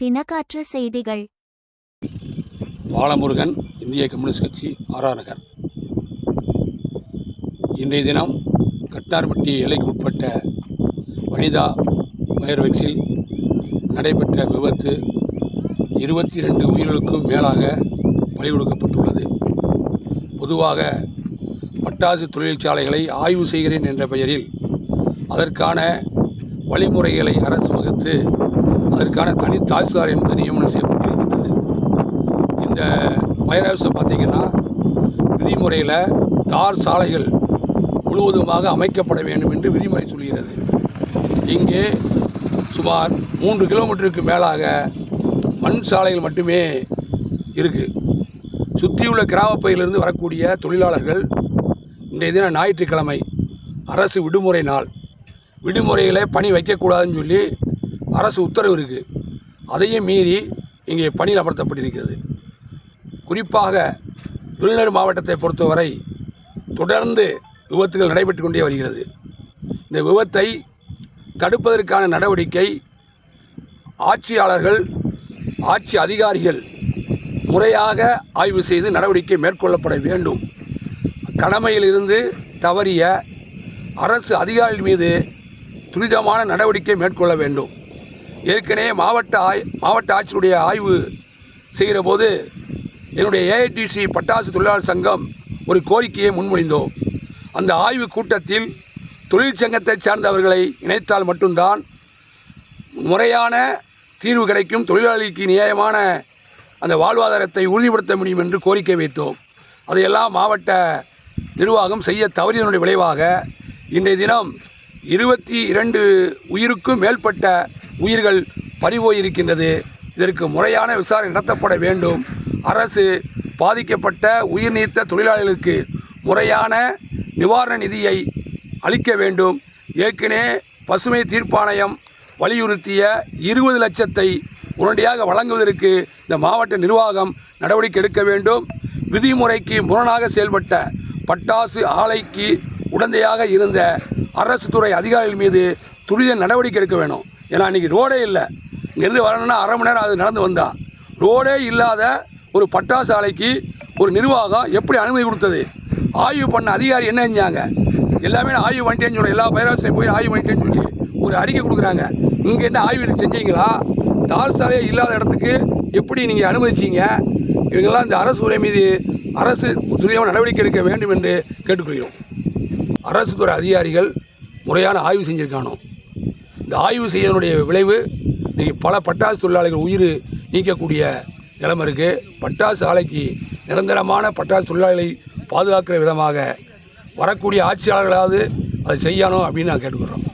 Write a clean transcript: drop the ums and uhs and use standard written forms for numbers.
தினக்காற்று செய்திகள். பாலமுருகன், இந்திய கம்யூனிஸ்ட் கட்சி, ஆர்.ஆர். நகர். இன்றைய தினம் கட்டார்பட்டி எல்லைக்கு உட்பட்ட வனிதா வயர்வெக்ஸில் நடைபெற்ற விபத்து 22 உயிர்களுக்கும் மேலாக பலி கொடுக்கப்பட்டுள்ளது. பொதுவாக பட்டாசு தொழிற்சாலைகளை ஆய்வு செய்கிறேன் என்ற பெயரில் அதற்கான வழிமுறைகளை அரசு வகுத்து அதற்கான தனி தாசில்தார் என்பது நியமனம் செய்யப்பட்டிருக்கின்றது. இந்த ஃபயர் ஹவுஸை பார்த்திங்கன்னா விதிமுறையில் தார் சாலைகள் முழுவதுமாக அமைக்கப்பட வேண்டும் என்று விதிமுறை சொல்கிறது. இங்கே சுமார் 3 கிலோமீட்டருக்கு மேலாக மண் சாலைகள் மட்டுமே இருக்குது. சுற்றியுள்ள கிராமப்பகுதியிலிருந்து வரக்கூடிய தொழிலாளர்கள் இன்றைய தினம் ஞாயிற்றுக்கிழமை அரசு விடுமுறை நாள், விடுமுறையில் பணி வைக்கக்கூடாதுன்னு சொல்லி அரசு உத்தரவு இருக்குது. அதையும் மீறி இங்கே பணியில் அமர்த்தப்பட்டிருக்கிறது. குறிப்பாக விருதுநகர் மாவட்டத்தை பொறுத்தவரை தொடர்ந்து விபத்துகள் நடைபெற்று கொண்டே வருகிறது. இந்த விபத்தை தடுப்பதற்கான நடவடிக்கை ஆட்சியாளர்கள், ஆட்சி அதிகாரிகள் முறையாக ஆய்வு செய்து நடவடிக்கை மேற்கொள்ளப்பட வேண்டும். கடமையிலிருந்து தவறிய அரசு அதிகாரிகள் மீது துரிதமான நடவடிக்கை மேற்கொள்ள வேண்டும். ஏற்கனவே மாவட்ட ஆட்சியுடைய ஆய்வு செய்கிற போது என்னுடைய ஏஐடிசி பட்டாசு தொழிலாளர் சங்கம் ஒரு கோரிக்கையை முன்மொழிந்தோம். அந்த ஆய்வு கூட்டத்தில் தொழிற்சங்கத்தை சார்ந்தவர்களை இணைத்தால் மட்டும்தான் முறையான தீர்வு கிடைக்கும், தொழிலாளிக்கு நியாயமான அந்த வாழ்வாதாரத்தை உறுதிப்படுத்த முடியும் என்று கோரிக்கை வைத்தோம். அதையெல்லாம் மாவட்ட நிர்வாகம் செய்ய தவறியதனுடைய விளைவாக இன்றைய தினம் 22 உயிருக்கும் மேற்பட்ட உயிர்கள் பறிபோயிருக்கின்றது. இதற்கு முறையான விசாரணை நடத்தப்பட வேண்டும். அரசு பாதிக்கப்பட்ட உயிர் நீத்த தொழிலாளர்களுக்கு முறையான நிவாரண நிதியை அளிக்க வேண்டும். ஏற்கனவே பசுமை தீர்ப்பாணையம் வலியுறுத்திய 20 லட்சத்தை உடனடியாக வழங்குவதற்கு இந்த மாவட்ட நிர்வாகம் நடவடிக்கை எடுக்க வேண்டும். விதிமுறைக்கு முரணாக செயல்பட்ட பட்டாசு ஆலைக்கு உடந்தையாக இருந்த அரசு துறை அதிகாரிகள் மீது துரித நடவடிக்கை எடுக்க வேணும். ஏன்னா இன்றைக்கி ரோடே இல்லை. இங்கேருந்து வரணும்னா அரை மணி நேரம் அது நடந்து வந்தா. ரோடே இல்லாத ஒரு பட்டாசு ஆலைக்கு ஒரு நிர்வாகம் எப்படி அனுமதி கொடுத்தது? ஆய்வு பண்ண அதிகாரி என்ன செஞ்சாங்க? எல்லாமே ஆய்வு பண்ணிட்டேன்னு சொல்லி எல்லா பயிராசிலையும் போய் ஆய்வு பண்ணிட்டேன்னு சொல்லி ஒரு அறிக்கை கொடுக்குறாங்க. இங்கே என்ன ஆய்வு செஞ்சீங்களா? தார் சாலையே இல்லாத இடத்துக்கு எப்படி நீங்கள் அனுமதிச்சிங்க? இவங்கெல்லாம் இந்த அரசு துறை மீது அரசு துரிதமாக நடவடிக்கை எடுக்க வேண்டும் என்று கேட்டுக்கொள்கிறோம். அரசு துறை அதிகாரிகள் முறையான ஆய்வு செஞ்சுருக்கானோ. இந்த ஆய்வு செய்வதனுடைய விளைவு இன்றைக்கி பல பட்டாசு தொழிலாளர்கள் உயிர் நீக்கக்கூடிய நிலைமை இருக்குது. பட்டாசு ஆலைக்கு நிரந்தரமான பட்டாசு தொழிலாளர்களை பாதுகாக்கிற விதமாக வரக்கூடிய ஆட்சியாளர்களாவது அதை செய்யணும் அப்படின்னு நான் கேட்டுக்கிறோம்.